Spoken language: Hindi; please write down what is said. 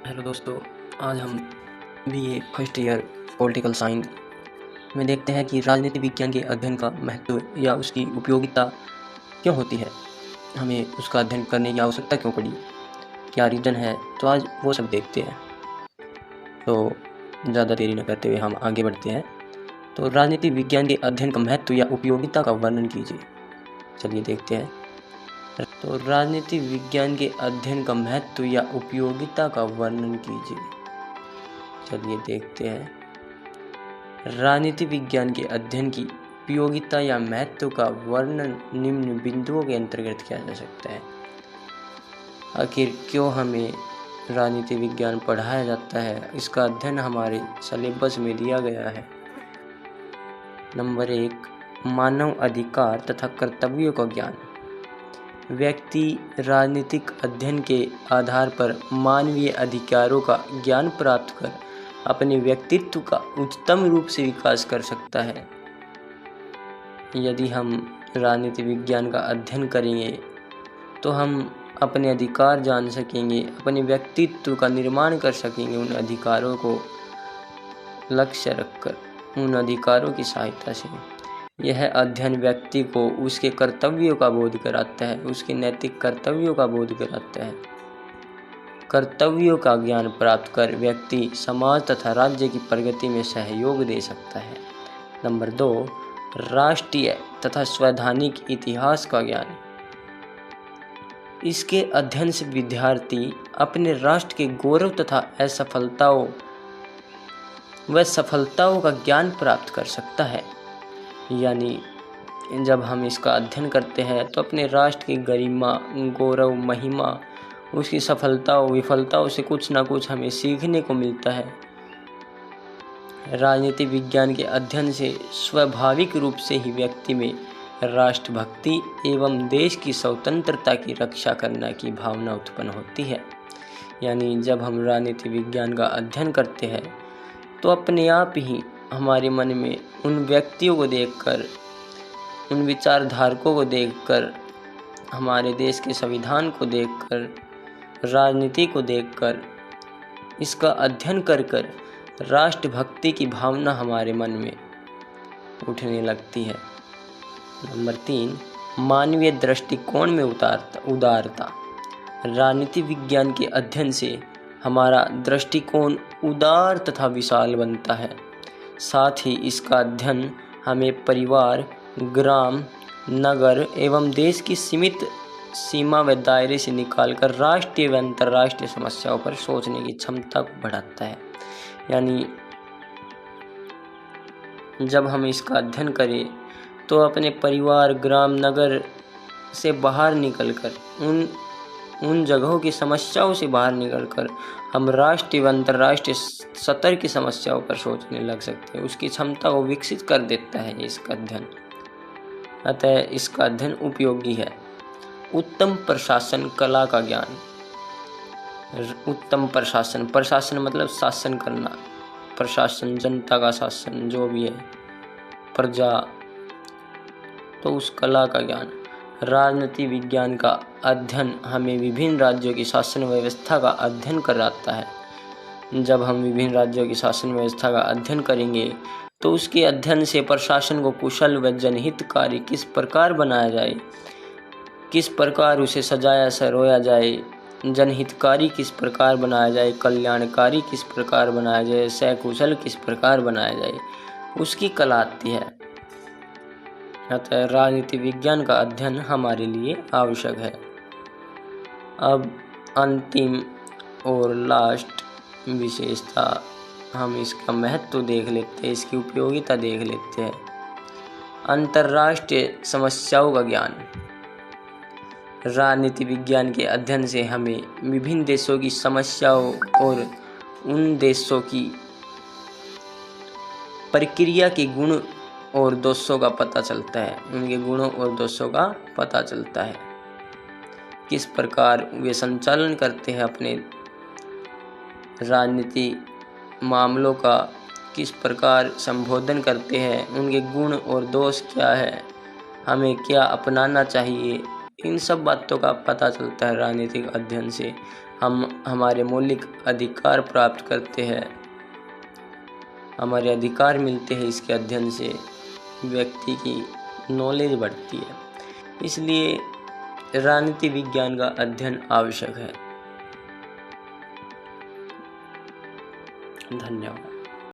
हेलो दोस्तों, आज हम BA first year political science में देखते हैं कि राजनीति विज्ञान के अध्ययन का महत्व या उसकी उपयोगिता क्यों होती है। हमें उसका अध्ययन करने की आवश्यकता क्यों पड़ी, क्या रीज़न है। तो आज वो सब देखते हैं। तो ज़्यादा देरी न करते हुए हम आगे बढ़ते हैं। तो राजनीति विज्ञान के अध्ययन का महत्व या उपयोगिता का वर्णन कीजिए। चलिए देखते हैं। तो राजनीति विज्ञान के अध्ययन का महत्व या उपयोगिता का वर्णन कीजिए। चलिए देखते हैं। राजनीति विज्ञान के अध्ययन की उपयोगिता या महत्व का वर्णन निम्न बिंदुओं के अंतर्गत किया जा सकता है। आखिर क्यों हमें राजनीति विज्ञान पढ़ाया जाता है, इसका अध्ययन हमारे सिलेबस में दिया गया है। नंबर 1, मानव अधिकार तथा कर्तव्यों का ज्ञान। व्यक्ति राजनीतिक अध्ययन के आधार पर मानवीय अधिकारों का ज्ञान प्राप्त कर अपने व्यक्तित्व का उच्चतम रूप से विकास कर सकता है। यदि हम राजनीति विज्ञान का अध्ययन करेंगे तो हम अपने अधिकार जान सकेंगे, अपने व्यक्तित्व का निर्माण कर सकेंगे। उन अधिकारों को लक्ष्य रखकर, उन अधिकारों की सहायता से यह अध्ययन व्यक्ति को उसके कर्तव्यों का बोध कराता है, उसके नैतिक कर्तव्यों का बोध कराता है। कर्तव्यों का ज्ञान प्राप्त कर व्यक्ति समाज तथा राज्य की प्रगति में सहयोग दे सकता है। नंबर 2, राष्ट्रीय तथा संवैधानिक इतिहास का ज्ञान। इसके अध्ययन से विद्यार्थी अपने राष्ट्र के गौरव तथा सफलताओं का ज्ञान प्राप्त कर सकता है। यानी जब हम इसका अध्ययन करते हैं तो अपने राष्ट्र की गरिमा, गौरव, महिमा, उसकी सफलताओं विफलताओं से कुछ ना कुछ हमें सीखने को मिलता है। राजनीति विज्ञान के अध्ययन से स्वाभाविक रूप से ही व्यक्ति में राष्ट्रभक्ति एवं देश की स्वतंत्रता की रक्षा करने की भावना उत्पन्न होती है। यानी जब हम राजनीति विज्ञान का अध्ययन करते हैं तो अपने आप ही हमारे मन में उन व्यक्तियों को देखकर, उन विचारधारकों को देखकर, हमारे देश के संविधान को देखकर, राजनीति को देखकर, इसका अध्ययन कर कर राष्ट्रभक्ति की भावना हमारे मन में उठने लगती है। नंबर 3, मानवीय दृष्टिकोण में उदारता। राजनीति विज्ञान के अध्ययन से हमारा दृष्टिकोण उदार तथा विशाल बनता है। साथ ही इसका अध्ययन हमें परिवार, ग्राम, नगर एवं देश की सीमित सीमा व दायरे से निकालकर राष्ट्रीय व अंतर्राष्ट्रीय समस्याओं पर सोचने की क्षमता को बढ़ाता है। यानी जब हम इसका अध्ययन करें तो अपने परिवार, ग्राम, नगर से बाहर निकलकर, उन जगहों की समस्याओं से बाहर निकलकर हम राष्ट्रीय व अंतर्राष्ट्रीय स्तर की समस्याओं पर सोचने लग सकते हैं। उसकी क्षमता को विकसित कर देता है इसका अध्ययन। अतः इसका अध्ययन उपयोगी है। उत्तम प्रशासन कला का ज्ञान। उत्तम प्रशासन, प्रशासन मतलब शासन करना, प्रशासन जनता का शासन जो भी है, प्रजा, तो उस कला का ज्ञान। राजनीति विज्ञान का अध्ययन हमें विभिन्न राज्यों की शासन व्यवस्था का अध्ययन कराता है। जब हम विभिन्न राज्यों की शासन व्यवस्था का अध्ययन करेंगे तो उसके अध्ययन से प्रशासन को कुशल व जनहितकारी किस प्रकार बनाया जाए, किस प्रकार उसे सजाया सरोया जाए, जनहितकारी किस प्रकार बनाया जाए, कल्याणकारी किस प्रकार बनाया जाए, सकुशल किस प्रकार बनाया जाए, उसकी कला आती है। अतः राजनीति विज्ञान का अध्ययन हमारे लिए आवश्यक है। अब अंतिम और लास्ट विशेषता, हम इसका महत्व देख लेते हैं, इसकी उपयोगिता देख लेते हैं। अंतर्राष्ट्रीय समस्याओं का ज्ञान। राजनीति विज्ञान के अध्ययन से हमें विभिन्न देशों की समस्याओं और उन देशों की प्रक्रिया के गुण और दोषों का पता चलता है। उनके गुणों और दोषों का पता चलता है, किस प्रकार वे संचालन करते हैं अपने राजनीति मामलों का, किस प्रकार संबोधन करते हैं, उनके गुण और दोष क्या है, हमें क्या अपनाना चाहिए। इन सब बातों का पता चलता है राजनीतिक अध्ययन से। हम हमारे मौलिक अधिकार प्राप्त करते हैं, हमारे अधिकार मिलते हैं। इसके अध्ययन से व्यक्ति की नॉलेज बढ़ती है, इसलिए राजनीति विज्ञान का अध्ययन आवश्यक है। धन्यवाद।